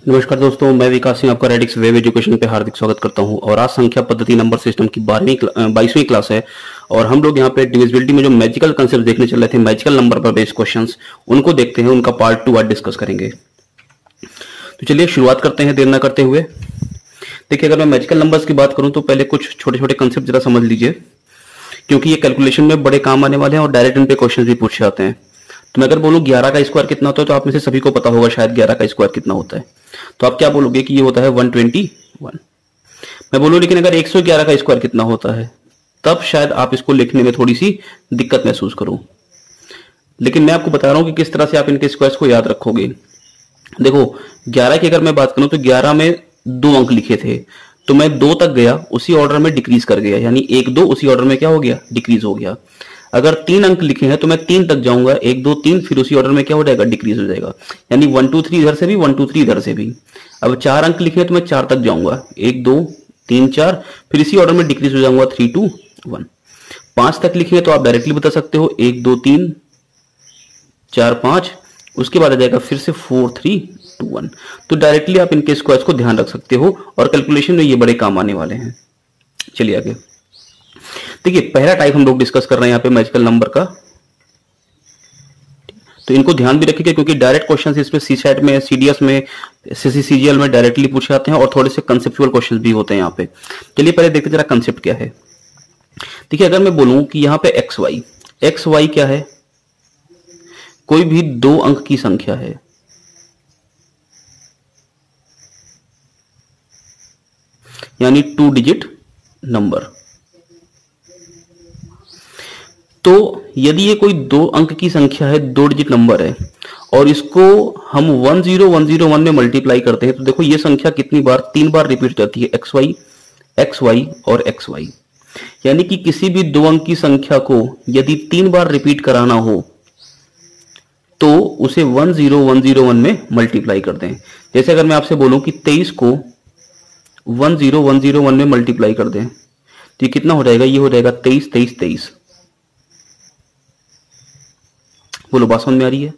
नमस्कार दोस्तों, मैं विकास सिंह आपका रेडिक्स वेब एजुकेशन पे हार्दिक स्वागत करता हूं। और आज संख्या पद्धति नंबर सिस्टम की 22वीं क्लास है। और हम लोग यहां पे डिविजिबिलिटी में जो मैजिकल कंसेप्ट देखने चल रहे थे, मैजिकल नंबर पर बेस्ड क्वेश्चंस, उनको देखते हैं। उनका पार्ट 2 आज डिस्कस करेंगे। तो चलिए शुरुआत करते हैं देर ना करते हुए। देखिए, अगर मैं मैजिकल नंबर्स की बात करूं तो पहले कुछ छोटे छोटे कंसेप्ट जरा समझ लीजिए, क्योंकि ये कैलकुलेशन में बड़े काम आने वाले हैं और डायरेक्ट इन पे क्वेश्चन भी पूछे जाते हैं। तो मैं अगर बोलूं 11 का स्क्वायर कितना होता है, तो आप में से सभी को पता होगा शायद 11 का स्क्वायर कितना होता है। तो आप क्या बोलोगे कि ये होता है 121। मैं बोलूं लेकिन अगर 111 का स्क्वायर कितना होता है, तब शायद आप इसको लिखने में थोड़ी सी दिक्कत महसूस करो। लेकिन मैं आपको बता रहा हूं कि किस तरह से आप इनके स्क्वायर्स को याद रखोगे। देखो, 11 की अगर मैं बात करूं तो 11 में 2 अंक लिखे थे, तो मैं 2 तक गया, उसी ऑर्डर में डिक्रीज कर गया, यानी 1 2 उसी ऑर्डर में क्या हो गया, डिक्रीज हो गया। अगर 3 अंक लिखे हैं तो मैं 3 तक जाऊंगा, 1 2 3, फिर उसी ऑर्डर में क्या हो जाएगा, डिक्रीज हो जाएगा, यानी 1 2 3 इधर से भी, 1 2 3 इधर से भी। अब 4 अंक लिखे हैं तो मैं 4 तक जाऊंगा, 1 2 3 4, फिर इसी ऑर्डर में डिक्रीज हो जाऊंगा, 3 2 1। 5 तक लिखे हैं तो आप डायरेक्टली बता सकते हो 1 2 3 4 5, उसके बाद आ जाएगा फिर से 4 3 2 1। तो डायरेक्टली आप इनके स्क्वायर्स को ध्यान रख सकते हो और कैलकुलेशन में ये बड़े काम आने वाले हैं। चलिए आगे देखिए, पहला टाइप हम लोग डिस्कस कर रहे हैं यहाँ पे मैजिकल नंबर का। तो इनको ध्यान भी रखिएगा, क्योंकि डायरेक्ट क्वेश्चन इसमें सीसैट में, सीडीएस में, सीसीसीजीएल में डायरेक्टली पूछे जाते हैं और थोड़े से कंसेप्चुअल क्वेश्चंस भी होते हैं यहाँ पे। चलिए पहले देखते जरा कंसेप्ट क्या है। देखिए, अगर मैं बोलूं कि यहाँ पे एक्स वाई क्या है, कोई भी 2 अंक की संख्या है, यानी 2 डिजिट नंबर। तो यदि ये कोई 2 अंक की संख्या है, 2 डिजिट नंबर है, और इसको हम 10101 में मल्टीप्लाई करते हैं, तो देखो ये संख्या कितनी बार, 3 बार रिपीट हो जाती है, एक्स वाई और एक्स वाई। यानी कि किसी भी 2 अंक की संख्या को यदि 3 बार रिपीट कराना हो तो उसे 10101 में मल्टीप्लाई कर दें। जैसे अगर मैं आपसे बोलूं कि 23 को 10101 में मल्टीप्लाई कर दें, तो ये कितना हो जाएगा, ये हो जाएगा 23 23 23। बोलो, बात समझ में आ रही है?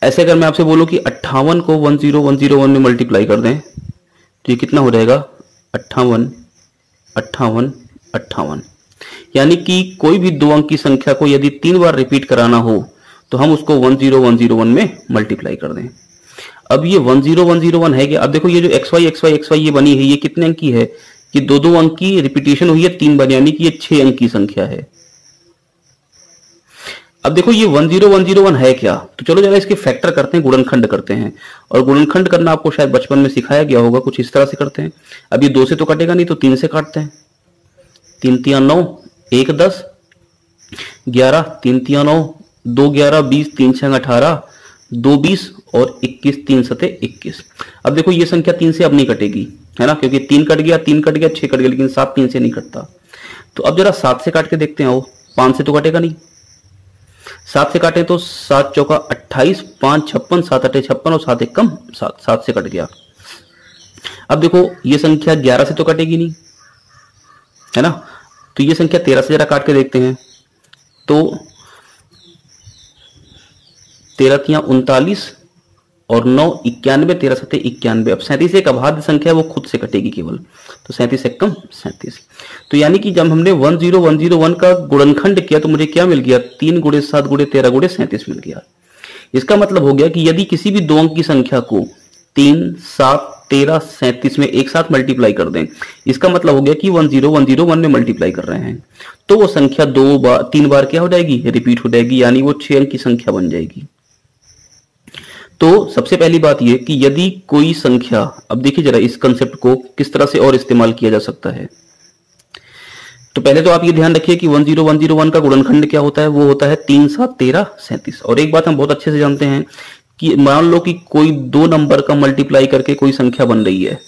ऐसे अगर मैं आपसे बोलूं कि 58 को 10101 में मल्टीप्लाई कर दें, तो ये कितना हो जाएगा, 58 58 58। यानी कि कोई भी 2 अंक की संख्या को यदि 3 बार रिपीट कराना हो तो हम उसको 10101 में मल्टीप्लाई कर दें। अब ये 10101 है कि अब देखो, ये जो xy ये बनी है, ये कितने अंक की है, ये 2 अंक की रिपीटेशन हुई है 3 बार, यानी कि ये 6 अंक की संख्या है। अब देखो, ये 10101 है क्या, तो चलो जरा इसके फैक्टर करते हैं, गुणनखंड करते हैं। और गुणनखंड करना आपको शायद बचपन में सिखाया गया होगा, कुछ इस तरह से करते हैं। अब ये 2 से तो कटेगा नहीं, तो 3 से काटते हैं। 3 3 9, 1 10, 11, 3 3 9, 2 11, 20, 3 6 18, 2 20 और 21, 3 7 21। अब देखो, ये संख्या 3 से अब नहीं कटेगी, है ना, क्योंकि 3 कट गया, 3 कट गया, 6 कट गया, लेकिन 7 3 से नहीं कटता। तो अब जरा 7 से काट के देखते हैं। आओ, 5 से तो कटेगा नहीं, 7 से काटे तो 7 चौका 28, 5 56, 7 8 56 और 7 1 कम 7, 7 से कट गया। अब देखो, ये संख्या 11 से तो कटेगी नहीं, है ना, तो ये संख्या 13 से जरा काट के देखते हैं। तो 13 3 39 और 9 91, 13 7 91। अब 37 एक अभाज्य संख्या है, वो खुद से कटेगी केवल, तो 37 एक कम 37। तो यानी कि जब हमने 10101 का गुणनखंड किया तो मुझे क्या मिल गया, 3 गुणे 7 गुणे 13 गुणे 37 मिल गया। इसका मतलब हो गया कि यदि किसी भी 2 अंक की संख्या को 3 7 13 37 में एक साथ मल्टीप्लाई कर दें, इसका मतलब हो गया कि 10101 में मल्टीप्लाई कर रहे हैं, तो वो संख्या 3 बार क्या हो जाएगी, रिपीट हो जाएगी, यानी वो 6 अंक की संख्या बन जाएगी। तो सबसे पहली बात यह कि यदि कोई संख्या, अब देखिए जरा इस कंसेप्ट को किस तरह से और इस्तेमाल किया जा सकता है। तो पहले तो आप ये ध्यान रखिए कि 10101 का गुणनखंड क्या होता है, वो होता है 3 7 13 37। और एक बात हम बहुत अच्छे से जानते हैं कि मान लो कि कोई 2 नंबर का मल्टीप्लाई करके कोई संख्या बन रही है,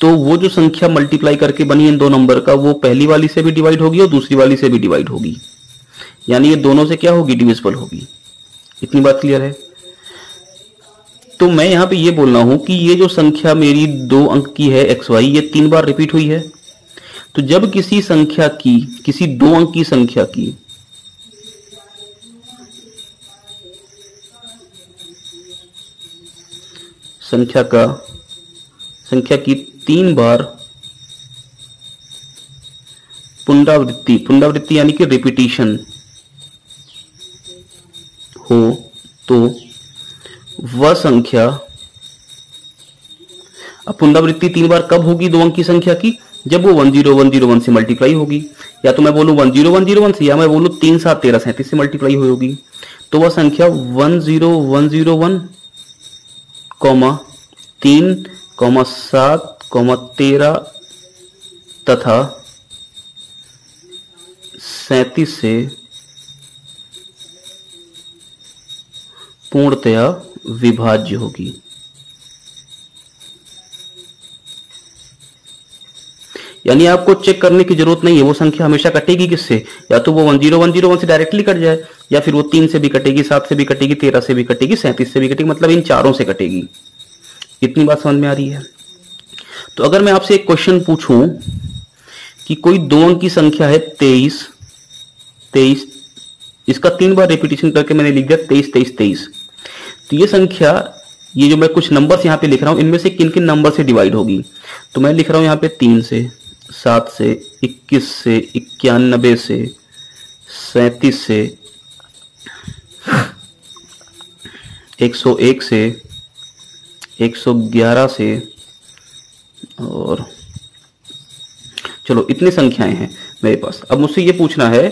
तो वो जो संख्या मल्टीप्लाई करके बनी इन 2 नंबर का, वो पहली वाली से भी डिवाइड होगी और दूसरी वाली से भी डिवाइड होगी, यानी ये दोनों से क्या होगी, डिविजिबल होगी। इतनी बात क्लियर है? तो मैं यहां पे ये बोल रहा हूं कि ये जो संख्या मेरी 2 अंक की है एक्स वाई, ये 3 बार रिपीट हुई है। तो जब किसी संख्या की, किसी 2 अंक की संख्या की संख्या का संख्या की 3 बार पुनरावृत्ति यानी कि रिपीटिशन हो तो वह संख्या, अब पुनरावृत्ति 3 बार कब होगी 2 अंक की संख्या की? जब वो 10101 से मल्टीप्लाई होगी, या तो मैं बोलूं 10101 से, या मैं बोलूं 3 7 13 37 से मल्टीप्लाई होगी। तो वह संख्या 10101 3 7 13 तथा 37 से पूर्णतया विभाज्य होगी। यानी आपको चेक करने की जरूरत नहीं है, वो संख्या हमेशा कटेगी किससे? या तो वो 10101 से डायरेक्टली कट जाए, या फिर वो 3 से भी कटेगी, 7 से भी कटेगी, 13 से भी कटेगी, 37 से भी कटेगी, मतलब इन चारों से कटेगी। इतनी बात समझ में आ रही है? तो अगर मैं आपसे एक क्वेश्चन पूछूं कि कोई 2 अंक की संख्या है 23, इसका 3 बार रिपीटिशन करके मैंने लिख दिया 23 23 23। तो ये संख्या, ये जो मैं कुछ नंबर्स यहाँ पे लिख रहा हूं, इनमें से किन किन नंबर से डिवाइड होगी? तो मैं लिख रहा हूं यहाँ पे 3 से, 7 से, 21 से, 91 से, 37 से, 101 से, 111 से, और चलो इतनी संख्याएं हैं मेरे पास। अब मुझसे ये पूछना है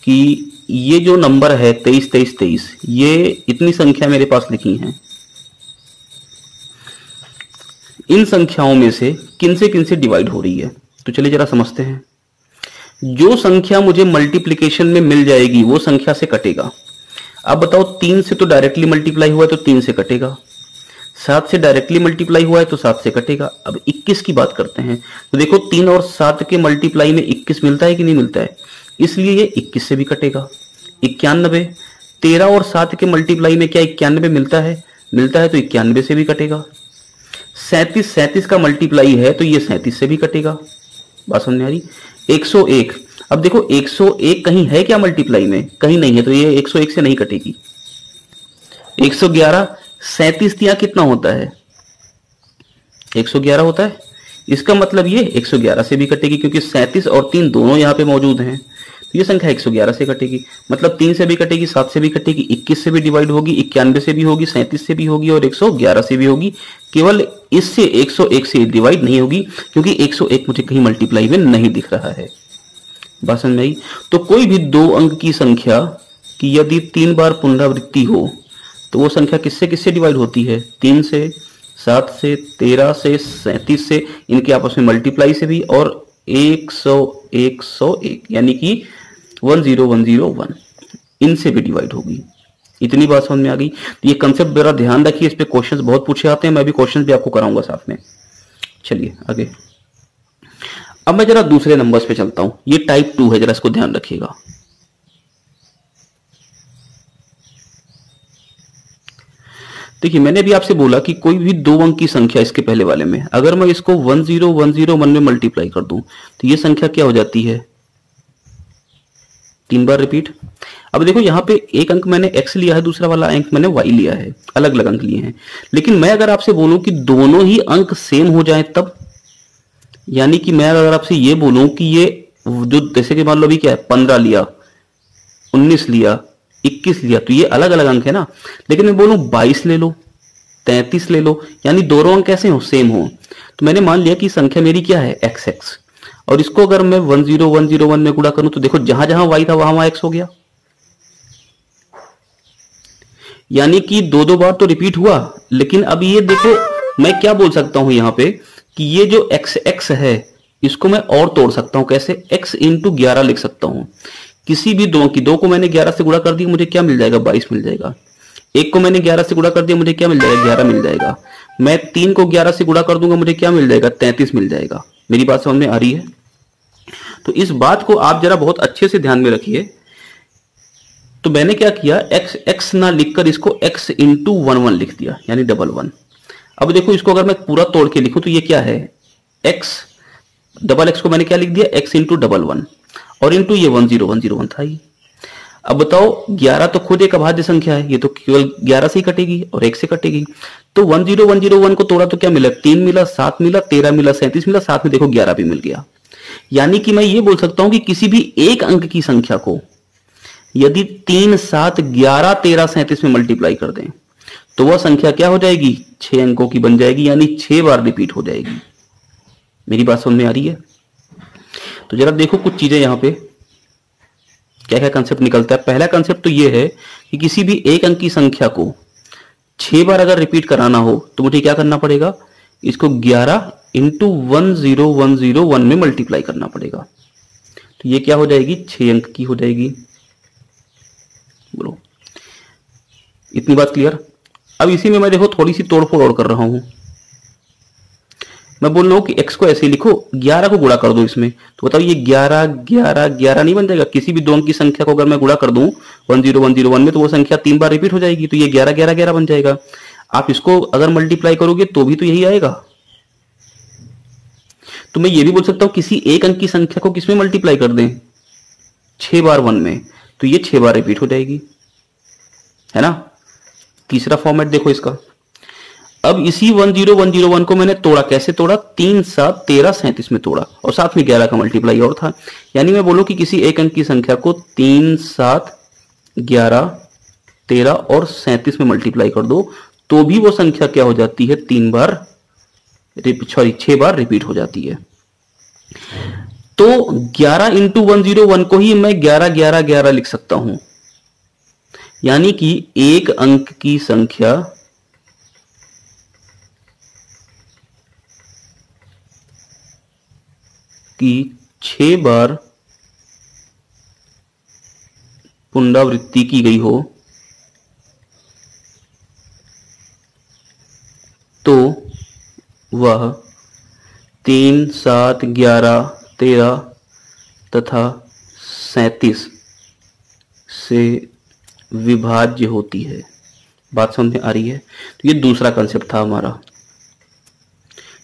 कि ये जो नंबर है 23 23 23, ये इतनी संख्या मेरे पास लिखी हैं, इन संख्याओं में से किन से डिवाइड हो रही है? तो चलिए जरा समझते हैं। जो संख्या मुझे मल्टीप्लिकेशन में मिल जाएगी वो संख्या से कटेगा। अब बताओ, 3 से तो डायरेक्टली मल्टीप्लाई हुआ है तो 3 से कटेगा, 7 से डायरेक्टली मल्टीप्लाई हुआ है तो 7 से कटेगा। अब 21 की बात करते हैं, तो देखो 3 और 7 के मल्टीप्लाई में 21 मिलता है कि नहीं मिलता है? इसलिए ये 21 से भी कटेगा। 91, 13 और 7 के मल्टीप्लाई में क्या 91 मिलता है? मिलता है, तो 91 से भी कटेगा। 37 का मल्टीप्लाई है तो ये 37 से भी कटेगा। बात समझ में आ रही? 101, अब देखो 101 कहीं है क्या मल्टीप्लाई में? कहीं नहीं है, तो ये 101 से नहीं कटेगी। 111, 37 यहाँ कितना होता है? 111 होता है, इसका मतलब ये 111 से भी कटेगी, क्योंकि 37 और 3 दोनों यहाँ पे मौजूद हैं। तो ये संख्या 111 से कटेगी, मतलब 3 से भी कटेगी, 7 से भी कटेगी, 21 से भी डिवाइड होगी, 91 से भी होगी, 37 से भी होगी और 111 से भी होगी। केवल इससे 101 से डिवाइड नहीं होगी, क्योंकि 101 मुझे कहीं मल्टीप्लाई में नहीं दिख रहा है। बात समझ में आई? तो कोई भी 2 अंक की संख्या की यदि 3 बार पुनरावृत्ति हो तो वो संख्या किससे डिवाइड होती है? 3 से, 7 से, 13 से, 37 से, इनके आपस में मल्टीप्लाई से भी, और 101 यानी कि 10101 इनसे भी डिवाइड होगी। इतनी बात समझ में आ गई? तो ये कंसेप्ट जरा ध्यान रखिए, इस पे क्वेश्चंस बहुत पूछे आते हैं, मैं भी क्वेश्चंस भी आपको कराऊंगा साथ में। चलिए आगे। अब मैं जरा दूसरे नंबर्स पे चलता हूं, ये टाइप 2 है, जरा इसको ध्यान रखिएगा। देखिए, मैंने भी आपसे बोला कि कोई भी 2 अंक की संख्या इसके पहले वाले में, अगर मैं इसको 10101 में मल्टीप्लाई कर दूं तो ये संख्या क्या हो जाती है? 3 बार रिपीट। अब देखो यहाँ पे एक अंक मैंने x लिया है, दूसरा वाला अंक मैंने y लिया है, अलग अलग अंक लिए हैं। लेकिन मैं अगर आपसे बोलूं कि दोनों ही अंक सेम हो जाएं तब, यानी कि मैं अगर आपसे ये बोलूं कि ये जो, जैसे कि मान लो अभी क्या है, 15 लिया, 19 लिया, 21 लिया, तो ये अलग अलग अंक है ना। लेकिन मैं बोलूं 22 ले लो, 33 ले लो, यानी दोनों अंक कैसे हो? सेम हो। तो मैंने मान लिया कि संख्या मेरी क्या है? xx। और इसको अगर मैं 10101 में गुणा करूं तो देखो जहां जहां y था वहां x हो गया, यानी कि 2 बार तो रिपीट हुआ। लेकिन अब ये देखो, मैं क्या बोल सकता हूं यहां पे कि ये जो xx है इसको मैं और तोड़ सकता हूं। कैसे? x इंटू 11 लिख सकता हूं। किसी भी 2 की, 2 को मैंने 11 से गुणा कर दिया, मुझे क्या मिल जाएगा? 22 मिल जाएगा। 1 को मैंने 11 से गुणा कर दिया, मुझे क्या मिल जाएगा? 11 मिल जाएगा। मैं 3 को 11 से गुणा कर दूंगा, मुझे क्या मिल जाएगा? 33 मिल जाएगा। मेरी बात समझ में आ रही है? तो इस बात को आप जरा बहुत अच्छे से ध्यान में रखिए। तो मैंने क्या किया, x ना लिखकर इसको x इंटू 11 लिख दिया, यानी 11। अब देखो इसको अगर मैं पूरा तोड़ के लिखूं तो ये क्या है? x, डबल x को मैंने क्या लिख दिया? x इंटू 11, और इंटू ये 10101 था ही। अब बताओ 11 तो खुद एक अभाज्य संख्या है, ये तो केवल 11 से ही कटेगी और 1 से कटेगी। तो 10101 को तोड़ा तो क्या मिला, 3 मिला, 7 मिला, 13 मिला, 37 मिला, साथ में देखो 11 भी मिल गया। यानी कि मैं ये बोल सकता हूं कि किसी भी एक अंक की संख्या को यदि 3, 7, 11, 13, 37 में मल्टीप्लाई कर दें तो वह संख्या क्या हो जाएगी, 6 अंकों की बन जाएगी, यानी 6 बार रिपीट हो जाएगी। मेरी बात समझ में आ रही है? तो जरा देखो कुछ चीजें यहां पे क्या क्या कंसेप्ट निकलता है। पहला कंसेप्ट तो यह है कि किसी भी एक अंक की संख्या को 6 बार अगर रिपीट कराना हो तो मुझे क्या करना पड़ेगा, इसको 11 इंटू 10101 में मल्टीप्लाई करना पड़ेगा। तो ये क्या हो जाएगी, 6 अंक की हो जाएगी। बोलो, इतनी बात क्लियर? अब इसी में मैं देखो थोड़ी सी तोड़फोड़ और कर रहा हूं। मैं बोल रहा हूं कि x को ऐसे लिखो, 11 को गुणा कर दो इसमें, तो बताओ ये 11 11 11 नहीं बन जाएगा? किसी भी दो अंक की संख्या को अगर मैं गुणा कर दूं 10101 में तो वो संख्या 3 बार रिपीट हो जाएगी, तो ये 11 11 11 बन जाएगा। आप इसको अगर मल्टीप्लाई करोगे तो भी तो यही आएगा। तो मैं ये भी बोल सकता हूं किसी एक अंक की संख्या को किसमें मल्टीप्लाई कर दें, 6 बार 1 में, तो ये 6 बार रिपीट हो जाएगी, है ना। तीसरा फॉर्मेट देखो इसका। अब इसी 10101 को मैंने तोड़ा, कैसे तोड़ा, 3, 7, 13, 37 में तोड़ा और साथ में 11 का मल्टीप्लाई और था। यानी मैं बोलूं कि किसी एक अंक की संख्या को 3, 7, 11, 13 और 37 में मल्टीप्लाई कर दो तो भी वो संख्या क्या हो जाती है, 6 बार रिपीट हो जाती है। तो 11 इंटू 101 को ही मैं 11 11 11 लिख सकता हूं। यानी कि एक अंक की संख्या की 6 बार पुनरावृत्ति की गई हो तो वह 3, 7, 11, 13 तथा 37 से विभाज्य होती है। बात समझ में आ रही है? तो ये दूसरा कंसेप्ट था हमारा।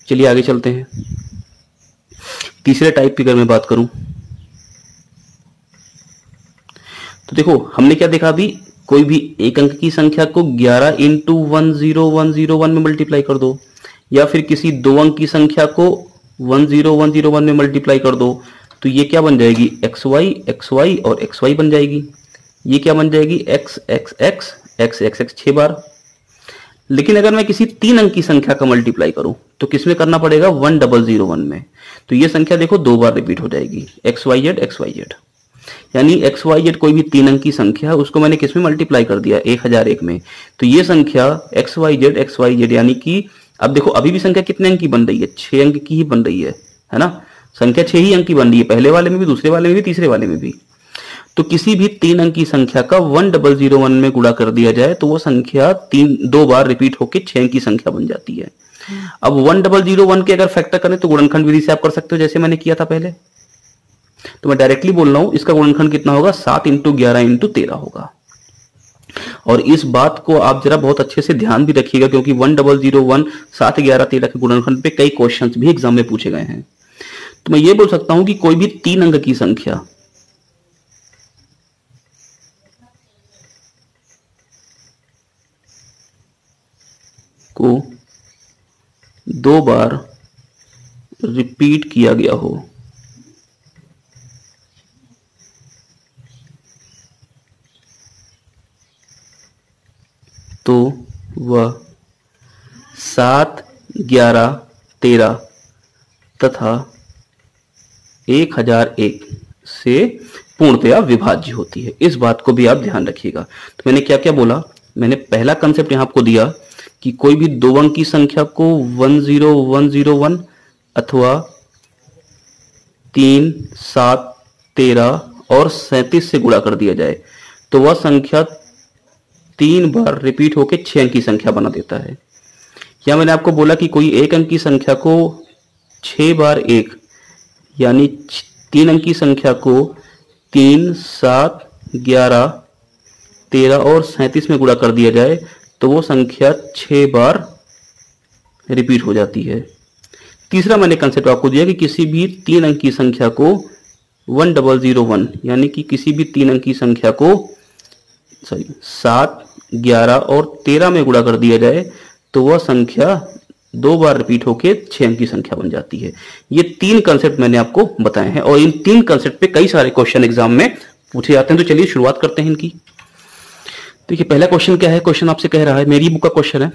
चलिए आगे चलते हैं। तीसरे टाइप की अगर मैं बात करूं तो देखो हमने क्या देखा अभी, कोई भी एक अंक की संख्या को 11 इंटू 10101 में मल्टीप्लाई कर दो, या फिर किसी दो अंक की संख्या को 10101 में मल्टीप्लाई कर दो, तो ये क्या बन जाएगी, xy xy और xy बन जाएगी। ये क्या बन जाएगी, x x x x x x 6 बार। लेकिन अगर मैं किसी 3 अंक की संख्या का मल्टीप्लाई करूं तो किसमें करना पड़ेगा, 1001 में, तो ये संख्या देखो 2 बार रिपीट हो जाएगी, xyz xyz। यानी xyz कोई भी 3 अंक की संख्या है उसको मैंने किसमें मल्टीप्लाई कर दिया, 1001 में, तो ये संख्या xyz xyz, यानी कि अब देखो अभी भी संख्या कितने अंक की बन रही है, 6 अंक की ही बन रही है ना। संख्या 6 ही अंक की बन रही है, पहले वाले में भी, दूसरे वाले में भी, तीसरे वाले में भी। तो किसी भी 3 अंक की संख्या का 1001 में गुणा कर दिया जाए तो वो संख्या 2 बार रिपीट होकर 6 अंक की संख्या बन जाती है। अब 1001 के अगर फैक्टर करें तो गुणनखंड विधि से आप कर सकते हो, जैसे मैंने किया था पहले। तो मैं डायरेक्टली बोल रहा हूं इसका गुणनखंड कितना होगा, 7 इंटू 11 इंटू 13 होगा। और इस बात को आप जरा बहुत अच्छे से ध्यान भी रखिएगा क्योंकि 1001 7 11 13 के गुणनखंड पे कई क्वेश्चंस भी एग्जाम में पूछे गए हैं। तो मैं ये बोल सकता हूं कि कोई भी 3 अंक की संख्या को 2 बार रिपीट किया गया हो तो वह 7, 11, 13 तथा 1001 से पूर्णतया विभाज्य होती है। इस बात को भी आप ध्यान रखिएगा। तो मैंने क्या क्या बोला, मैंने पहला कंसेप्ट यहां आपको दिया कि कोई भी 2 अंक की संख्या को 10101 अथवा 3, 7, 13 और 37 से गुणा कर दिया जाए तो वह संख्या 3 बार रिपीट होकर 6 अंक की संख्या बना देता है। या मैंने आपको बोला कि कोई 1 अंक की संख्या को 6 बार 1 यानी 3 अंक की संख्या को 3, 7, 11, 13 और 37 में गुणा कर दिया जाए तो वो संख्या 6 बार रिपीट हो जाती है। तीसरा मैंने कंसेप्ट आपको दिया कि किसी भी 3 अंक की संख्या को 1001 यानी कि किसी भी 3 अंकी संख्या को 7, 11 और 13 में गुणा कर दिया जाए तो वह संख्या 2 बार रिपीट होके 6 अंकी संख्या बन जाती है। ये 3 कंसेप्ट मैंने आपको बताए हैं और इन 3 कंसेप्ट पे कई सारे क्वेश्चन एग्जाम में पूछे जाते हैं। तो चलिए शुरुआत करते हैं इनकी। देखिए पहला क्वेश्चन क्या है। क्वेश्चन आपसे कह रहा है, मेरी बुक का क्वेश्चन है,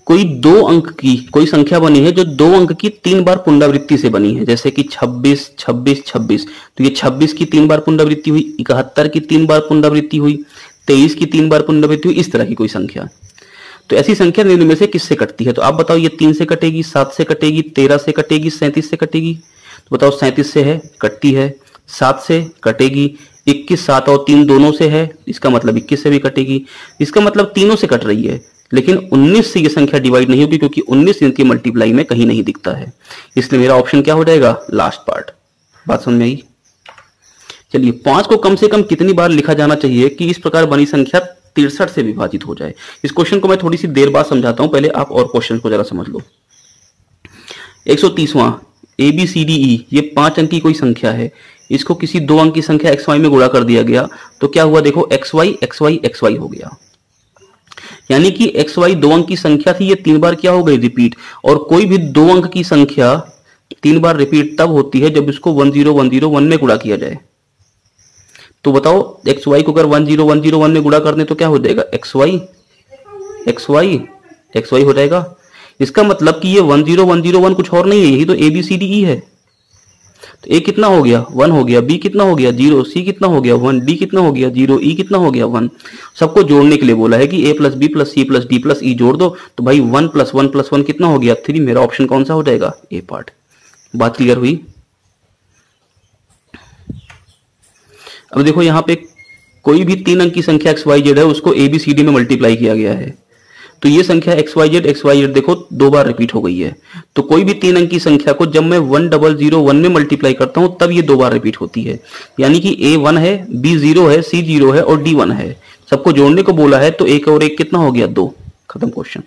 कोई 2 अंक की कोई संख्या बनी है जो 2 अंक की 3 बार पुनरावृत्ति से बनी है, जैसे कि 26, 26, 26। तो ये 26 की 3 बार पुनरावृत्ति हुई, 71 की 3 बार पुनरावृत्ति हुई, 23 की 3 बार पुनरावृत्ति हुई, इस तरह की कोई संख्या। तो ऐसी संख्या निम्न में से किससे कटती है? तो आप बताओ, ये 3 से कटेगी, 7 से कटेगी, 13 से कटेगी, 37 से कटेगी। तो बताओ 37 से है, कटती है। 7 से कटेगी, 21, 7 और 3 दोनों से है, इसका मतलब 21 से भी कटेगी। इसका मतलब तीनों से कट रही है, लेकिन 19 से ये संख्या डिवाइड नहीं होगी क्योंकि 19 इनकी मल्टीप्लाई में कहीं नहीं दिखता है। इसलिए मेरा ऑप्शन क्या हो जाएगा? Last part. बात समझ में आई? चलिए 5 को कम से कम कितनी बार लिखा जाना चाहिए कि इस प्रकार बनी संख्या 63 से विभाजित हो जाए? इस क्वेश्चन को मैं थोड़ी सी देर बाद समझाता हूं, पहले आप और क्वेश्चन को जरा समझ लो। 130वां ABCDE, ये 5 अंक की कोई संख्या है, इसको किसी 2 अंक की संख्या XY में गुणा कर दिया गया तो क्या हुआ? देखो XY XY XY हो गया, यानी कि XY 2 अंक की संख्या थी, ये 3 बार क्या हो गई? रिपीट। और कोई भी 2 अंक की संख्या 3 बार रिपीट तब होती है जब इसको 10101 में गुणा किया जाए। तो बताओ XY को अगर 10101 में गुणा कर दें तो क्या हो जाएगा? XY XY XY हो जाएगा। इसका मतलब कि ये 10101 कुछ और नहीं है, यही तो ABCDE है। तो A कितना हो गया? 1 हो गया। B कितना हो गया? 0। C कितना हो गया? 1। D कितना हो गया? 0। E कितना हो गया? 1। सबको जोड़ने के लिए बोला है कि A plus B plus C plus D plus E जोड़ दो, तो भाई 1 प्लस 1 प्लस 1 कितना हो गया? 3। मेरा ऑप्शन कौन सा हो जाएगा? A part. बात क्लियर हुई? अब देखो यहाँ पे कोई भी 3 अंक की संख्या XYZ है, उसको ABCD में मल्टीप्लाई किया गया है। तो ये संख्या XYZ देखो 2 बार रिपीट हो गई है। तो कोई भी 3 अंक की संख्या को जब मैं 1001 में मल्टीप्लाई करता हूं तब ये 2 बार रिपीट होती है, यानी कि A 1 है, B 0 है, C 0 है और D 1 है। सबको जोड़ने को बोला है तो 1 और 1 कितना हो गया? 2। खत्म क्वेश्चन।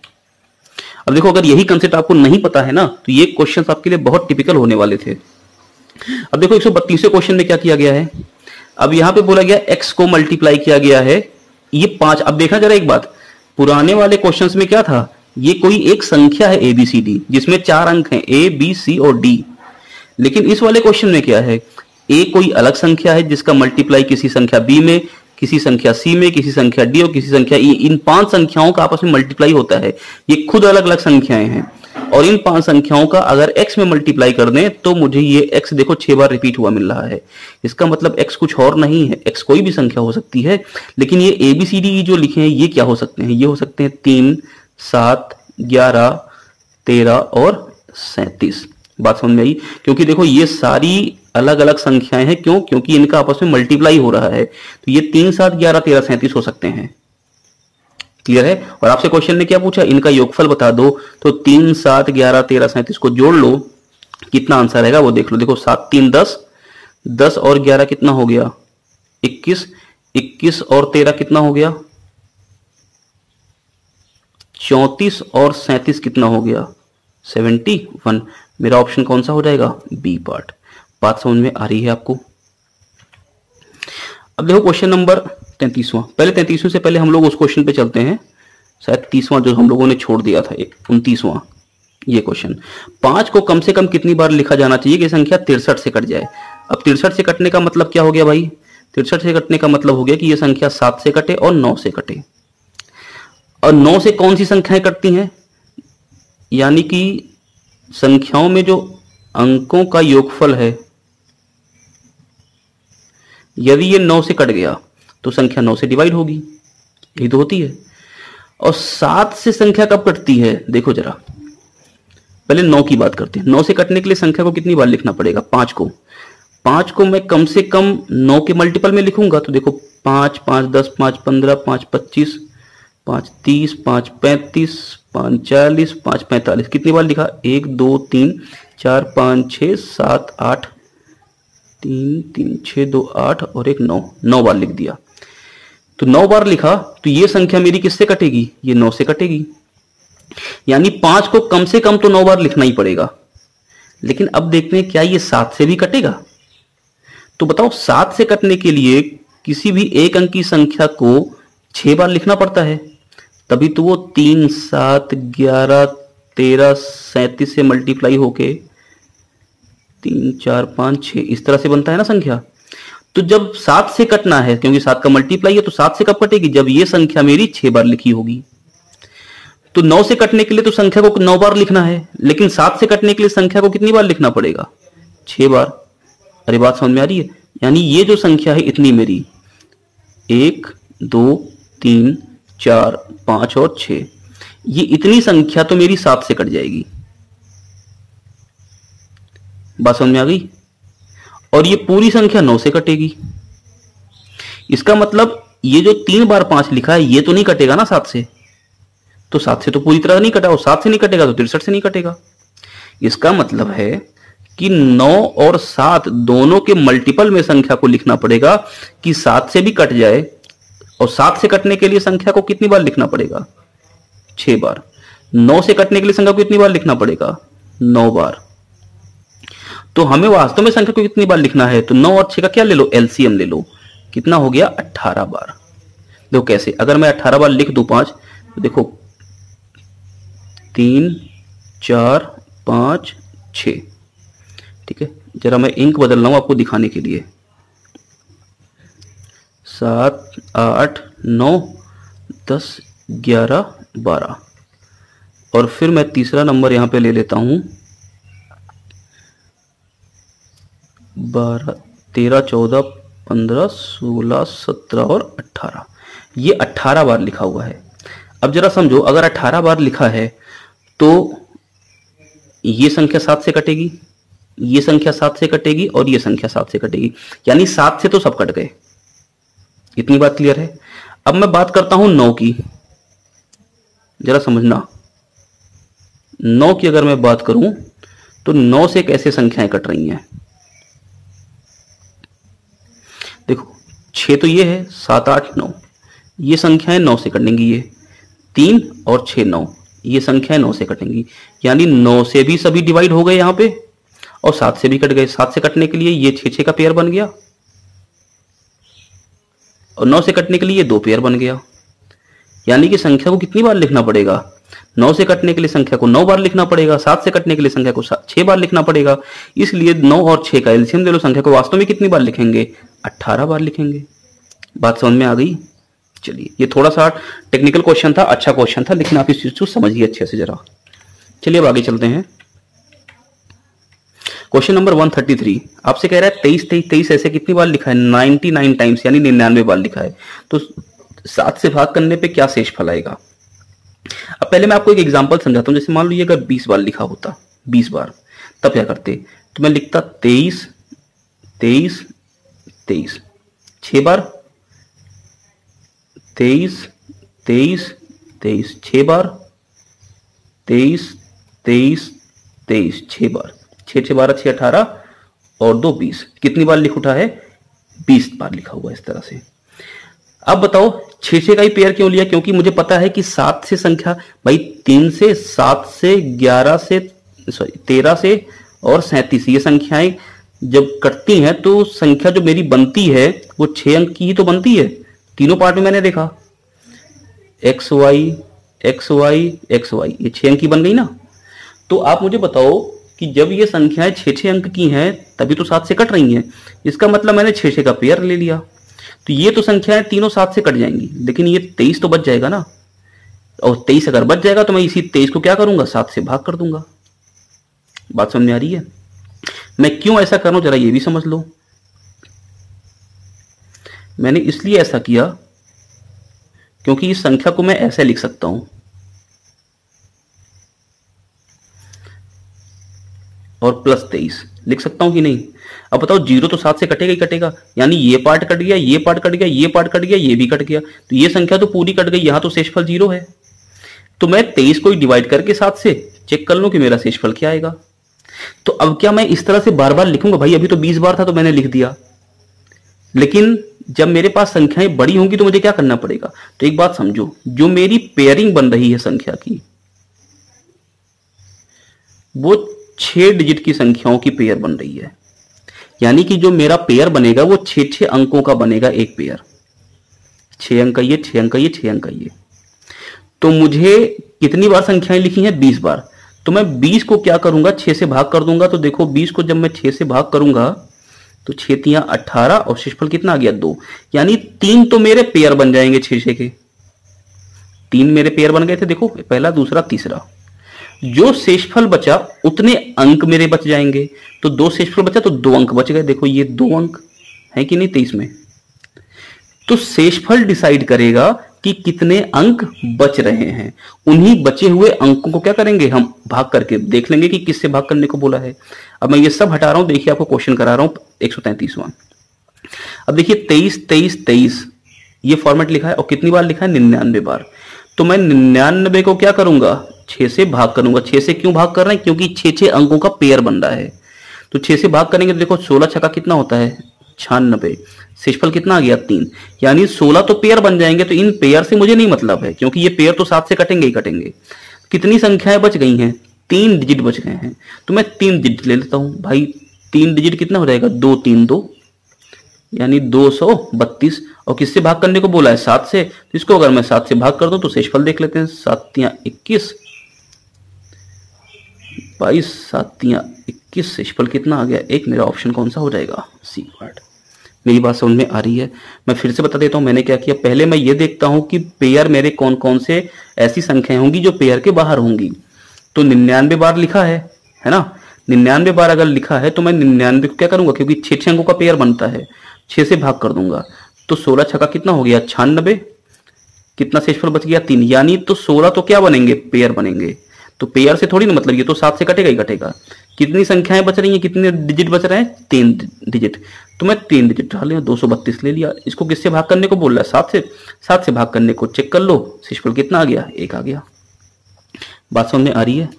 अब देखो अगर यही कंसेप्ट आपको नहीं पता है ना तो ये क्वेश्चन आपके लिए बहुत टिपिकल होने वाले थे। अब देखो 132वें क्वेश्चन में क्या किया गया है? अब यहां पे बोला गया x को मल्टीप्लाई किया गया है, ये 5। अब देखना जरा एक बात, पुराने वाले क्वेश्चंस में क्या था? ये कोई एक संख्या है ABCD जिसमें 4 अंक हैं A B C और D। लेकिन इस वाले क्वेश्चन में क्या है? A कोई अलग संख्या है जिसका मल्टीप्लाई किसी संख्या B में, किसी संख्या C में, किसी संख्या D और किसी संख्या E, इन 5 संख्याओं का आपस में मल्टीप्लाई होता है। ये खुद अलग अलग संख्याएं हैं और इन 5 संख्याओं का अगर x में मल्टीप्लाई कर दें तो मुझे ये x देखो 6 बार रिपीट हुआ मिल रहा है। इसका मतलब x कुछ और नहीं है, x कोई भी संख्या हो सकती है, लेकिन ये ABCDE जो लिखे हैं ये क्या हो सकते हैं? ये हो सकते हैं 3, 7, 11, 13 और 37। बात समझ में आई? क्योंकि देखो ये सारी अलग अलग संख्याएं हैं। क्यों? क्योंकि इनका आपस में मल्टीप्लाई हो रहा है। तो ये 3, 7, 11, 13, 37 हो सकते हैं। क्लियर है? और आपसे क्वेश्चन ने क्या पूछा? इनका योगफल बता दो। तो 3, 7, 11, 13, 37 को जोड़ लो, कितना आंसर आएगा वो देख लो। देखो 7, 3, 10, 10 और 11 कितना हो गया? 21, 21 और 13 कितना हो गया? 34 और 37 कितना हो गया? 71। मेरा ऑप्शन कौन सा हो जाएगा? B part. बात समझ में आ रही है आपको? अब देखो क्वेश्चन नंबर 33वां। पहले 33वें से पहले हम लोग उस क्वेश्चन पे चलते हैं, शायद 30वां जो हम लोगों ने छोड़ दिया था, 29वां ये क्वेश्चन। 5 को कम से कम कितनी बार लिखा जाना चाहिए कि संख्या 63 से कट जाए? अब 63 से कटने का मतलब क्या हो गया भाई? 63 से कटने का मतलब हो गया कि ये संख्या 7 से कटे और 9 से कटे। और 9 से कौन सी संख्याएं कटती हैं? यानी कि संख्याओं में जो अंकों का योगफल है, यदि ये 9 से कट गया तो संख्या 9 से डिवाइड होगी, यही तो होती है। और 7 से संख्या कब कटती है? देखो जरा, पहले 9 की बात करते हैं। 9 से कटने के लिए संख्या को कितनी बार लिखना पड़ेगा? 5 को। 5 को मैं कम से कम 9 के मल्टीपल में लिखूंगा तो देखो 5, 5, 10, 5, 15, 5, 25, 5, 30, 5, 35, 5, 40, 5, 45। कितनी बार लिखा? 1, 2, 3, 4, 5, 6, 7, 8, 3, 3, 6, 2, 8 और 1, 9। 9 बार लिख दिया। तो 9 बार लिखा तो ये संख्या मेरी किससे कटेगी? ये 9 से कटेगी। यानी 5 को कम से कम तो 9 बार लिखना ही पड़ेगा। लेकिन अब देखते हैं क्या ये 7 से भी कटेगा? तो बताओ 7 से कटने के लिए किसी भी एक अंक की संख्या को 6 बार लिखना पड़ता है, तभी तो वो 3, 7, 11, 13, 37 से मल्टीप्लाई होके 3, 4, 5, 6 इस तरह से बनता है ना संख्या। तो जब 7 से कटना है, क्योंकि 7 का मल्टीप्लाई है, तो 7 से कब कटेगी, जब ये संख्या मेरी 6 बार लिखी होगी। तो 9 से कटने के लिए तो संख्या को 9 बार लिखना है, लेकिन 7 से कटने के लिए संख्या को कितनी बार लिखना पड़ेगा, 6 बार। अरे बात समझ में आ रही है? यानी ये जो संख्या है इतनी मेरी 1, 2, 3, 4, 5 और 6, ये इतनी संख्या तो मेरी 7 से कट जाएगी। बात समझ में आ गई? और ये पूरी संख्या 9 से कटेगी। इसका मतलब ये जो 3 बार 5 लिखा है ये तो नहीं कटेगा ना 7 से, तो 7 से तो पूरी तरह नहीं कटा, और 7 से नहीं कटेगा तो 63 से नहीं कटेगा। इसका मतलब है कि 9 और 7 दोनों के मल्टीपल में संख्या को लिखना पड़ेगा कि 7 से भी कट जाए, और 7 से कटने के लिए संख्या को कितनी बार लिखना पड़ेगा, 6 बार। 9 से कटने के लिए संख्या को कितनी बार लिखना पड़ेगा, 9 बार। तो हमें वास्तव में संख्या को कितनी बार लिखना है, तो 9 और 6 का क्या ले लो, एलसीएम ले लो, कितना हो गया 18 बार। देखो कैसे, अगर मैं 18 बार लिख दूं 5, तो देखो 3, 4, 5, 6, ठीक है। जरा मैं इंक बदल रहा हूं आपको दिखाने के लिए। 7, 8, 9, 10, 11, 12, और फिर मैं तीसरा नंबर यहां पे ले लेता हूं 12, 13, 14, 15, 16, 17 और 18। ये 18 बार लिखा हुआ है। अब जरा समझो, अगर 18 बार लिखा है तो ये संख्या 7 से कटेगी, ये संख्या 7 से कटेगी, और ये संख्या 7 से कटेगी, यानी 7 से तो सब कट गए। इतनी बात क्लियर है? अब मैं बात करता हूं 9 की, जरा समझना। 9 की अगर मैं बात करूं तो 9 से कैसे संख्याएं कट रही हैं, देखो 6 तो ये है, 7, 8, 9, ये संख्याएं 9 से कटेंगी, ये 3 और 6, 9, ये संख्याएं 9 से कटेंगी, यानी 9 से भी सभी डिवाइड हो गए यहां पे, और 7 से भी कट गए। 7 से कटने के लिए ये 6 का पेयर बन गया, और 9 से कटने के लिए ये 2 पेयर बन गया। यानी कि संख्या को कितनी बार लिखना पड़ेगा, 9 से कटने के लिए संख्या को 9 बार लिखना पड़ेगा, 7 से कटने के लिए संख्या को 6 बार लिखना पड़ेगा। इसलिए 9 और 6 का एलसीएम ले लो, संख्या को वास्तव में कितनी बार लिखेंगे, 18 बार लिखेंगे। बात समझ में आ गई? चलिए, ये थोड़ा सा टेक्निकल क्वेश्चन था, अच्छा क्वेश्चन था, लेकिन आप इस चीज को समझिए अच्छे से जरा। चलिए अब आगे चलते हैं। क्वेश्चन नंबर 133 आपसे कह रहा है 23, 23, 23 ऐसे कितनी बार लिखा है, 99 टाइम्स, यानी 99 बार लिखा है। तो 7 से भाग करने पे क्या शेषफल आएगा। अब पहले मैं आपको एक एग्जांपल समझाता हूं। जैसे मान लीजिए अगर 20 बार लिखा होता, 20 बार, तब क्या करते, तो मैं लिखता 23, 23, 23, 6 बार, 23, 23, 23, 6 बार, 23, 23, 23, 6 बार, 6, 6, 12, 6, 18 और 2, 20। कितनी बार लिख उठा है, 20 बार लिखा हुआ है इस तरह से। अब बताओ 6 का ही पेयर क्यों लिया, क्योंकि मुझे पता है कि 7 से संख्या, भाई 3 से, 7 से, 11 से, 13 से और 37, ये संख्याएं जब कटती हैं तो संख्या जो मेरी बनती है वो 6 अंक की ही तो बनती है। तीनों पार्ट में मैंने देखा, X Y X Y X Y, ये 6 अंक की बन गई ना। तो आप मुझे बताओ कि जब ये संख्याएं 6 अंक की हैं तभी तो 7 से कट रही हैं। इसका मतलब मैंने 6 का पेयर ले लिया, तो ये तो संख्याएं तीनों 7 से कट जाएंगी, लेकिन ये 23 तो बच जाएगा ना। और 23 अगर बच जाएगा तो मैं इसी 23 को क्या करूंगा, 7 से भाग कर दूंगा। बात समझ में आ रही है? मैं क्यों ऐसा कर रहा हूं जरा ये भी समझ लो। मैंने इसलिए ऐसा किया क्योंकि इस संख्या को मैं ऐसे लिख सकता हूं, और +23 लिख सकता हूं कि नहीं। अब बताओ 0 तो 7 से कटेगा ही कटेगा, यानी ये पार्ट कट गया, ये पार्ट कट गया, ये पार्ट कट गया, ये भी कट गया, तो ये संख्या तो पूरी कट गई। यहां तो शेषफल 0 है, तो मैं 23 को डिवाइड करके 7 से चेक कर लूं कि मेरा शेषफल क्या आएगा। तो अब क्या मैं इस तरह से बार बार लिखूंगा, भाई अभी तो 20 बार था तो मैंने लिख दिया, लेकिन जब मेरे पास संख्याएं बड़ी होंगी तो मुझे क्या करना पड़ेगा। तो एक बात समझो, जो मेरी पेयरिंग बन रही है संख्या की, वो 6 डिजिट की संख्याओं की पेयर बन रही है। यानी कि जो मेरा पेयर बनेगा वो 6 अंकों का बनेगा एक पेयर। 6 अंक ये, 6 अंक ये, 6 अंक ये। तो मुझे कितनी बार संख्याएं लिखी हैं? 20 बार। तो मैं 20 को क्या करूंगा? 6 से भाग कर दूंगा। तो देखो 20 को जब मैं 6 से भाग करूंगा तो 6 तियां 18 और शेषफल कितना आ गया? 2। यानी 3 तो मेरे पेयर बन जाएंगे 6 के। 3 मेरे पेयर बन गए थे, देखो पहला, दूसरा, तीसरा। जो शेषफल बचा उतने अंक मेरे बच जाएंगे। तो 2 शेषफल बचा तो 2 अंक बच गए। देखो ये 2 अंक है कि नहीं 23 में। तो शेषफल डिसाइड करेगा कि कितने अंक बच रहे हैं। उन्हीं बचे हुए अंकों को क्या करेंगे? हम भाग करके देख लेंगे कि किससे भाग करने को बोला है। अब मैं ये सब हटा रहा हूं, देखिए आपको क्वेश्चन करा रहा हूं 133वां। अब देखिए 23 23 23 ये फॉर्मेट लिखा है और कितनी बार लिखा है? 99 बार। तो मैं 99 को क्या करूंगा? 6 से भाग करूंगा। 6 से क्यों भाग कर रहे हैं? क्योंकि 6 अंकों का पेयर बन रहा है। तो 6 से भाग करेंगे तो देखो 16 छक्का कितना होता है? 96। शेषफल कितना आ गया? 3। यानी 16 तो पेयर बन जाएंगे। तो इन पेयर से मुझे नहीं मतलब है, क्योंकि ये पेयर तो 7 से कटेंगे ही कटेंगे। कितनी संख्याएं बच गई हैं? 3 डिजिट बच गए हैं। तो मैं 3 डिजिट ले लेता हूं भाई। 3 डिजिट कितना हो जाएगा? 2 3 2, यानी 232। और किससे भाग करने को बोला है? 7 से। तो इसको अगर मैं 7 से भाग कर दूं तो शेषफल देख लेते हैं। 7 तियां 21, 22, 7 तियां 21, शेषफल कितना आ गया? 1। मेरा ऑप्शन कौन सा हो जाएगा? C part. मेरी बात समझ में आ रही है? मैं फिर से बता देता हूं मैंने क्या किया। पहले मैं ये देखता हूं कि पेयर मेरे कौन कौन से ऐसी संख्याएं होंगी जो पेयर के बाहर होंगी। तो 99 बार लिखा है ना? 99 बार अगर लिखा है तो मैं 99 को क्या करूंगा? क्योंकि 6 अंकों का पेयर बनता है, 6 से भाग कर दूंगा। तो 16 छक्का कितना हो गया? 96। कितना शेषफल बच गया? 3। यानी तो 16 तो क्या बनेंगे? पेयर बनेंगे। तो पेयर से थोड़ी ना मतलब, ये तो 7 से कटेगा ही कटेगा। कितनी संख्याएं बच रही हैं? कितने डिजिट बच रहे हैं? 3 डिजिट। तो मैं 3 डिजिट डाल लिया, 232 ले लिया। इसको किससे भाग करने को बोल रहा है? 7 से। 7 से भाग करने को चेक कर लो, शेषफल कितना आ गया? 1 आ गया। बात समझ में आ रही है?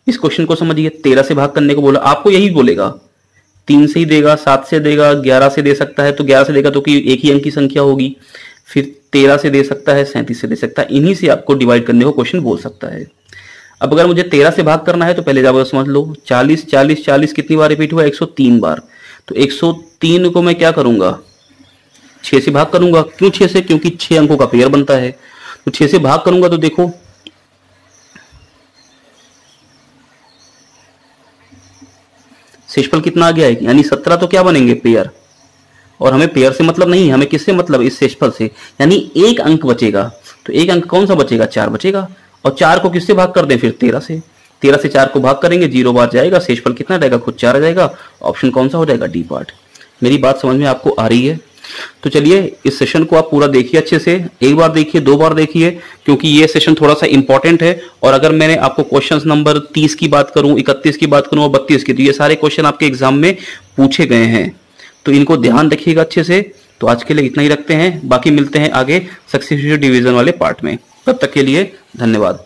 इस क्वेश्चन को समझिए। 13 से भाग करने को बोला, आपको यही बोलेगा। 3 से ही देगा, 7 से देगा, 11 से दे सकता है। तो 11 से देगा तो कि एक ही अंक की संख्या होगी। फिर 13 से दे सकता है, 37 से दे सकता है। इन्हीं से आपको डिवाइड करने को क्वेश्चन बोल सकता है। अब अगर मुझे 13 से भाग करना है तो पहले जाओ समझ लो। 40 40 40 कितनी बार रिपीट हुआ? 103 बार। तो 103 को मैं क्या करूंगा? 6 से भाग करूंगा। क्यों 6 से? क्योंकि 6 अंकों का पेयर बनता है। तो 6 से भाग करूंगा तो देखो शेषफल कितना आ गया है? यानी 17 तो क्या बनेंगे? पेयर। और हमें पेयर से मतलब नहीं, हमें किससे मतलब? इस शेषफल से। यानी 1 अंक बचेगा। तो 1 अंक कौन सा बचेगा? 4 बचेगा। और 4 को किससे भाग कर दें? फिर 13 से। 13 से 4 को भाग करेंगे, 0 बार जाएगा, शेषफल कितना रहेगा? खुद 4 आ जाएगा। ऑप्शन कौन सा हो जाएगा? D part. मेरी बात समझ में आपको आ रही है? तो चलिए इस सेशन को आप पूरा देखिए अच्छे से। एक बार देखिए, 2 बार देखिए, क्योंकि ये सेशन थोड़ा सा इंपॉर्टेंट है। और अगर मैंने आपको क्वेश्चन नंबर 30 की बात करूं, 31 की बात करूं और 32 की, तो ये सारे क्वेश्चन आपके एग्जाम में पूछे गए हैं। तो इनको ध्यान रखिएगा अच्छे से। तो आज के लिए इतना ही रखते हैं, बाकी मिलते हैं आगे सक्सेसिव डिवीजन वाले पार्ट में। तब तक के लिए धन्यवाद।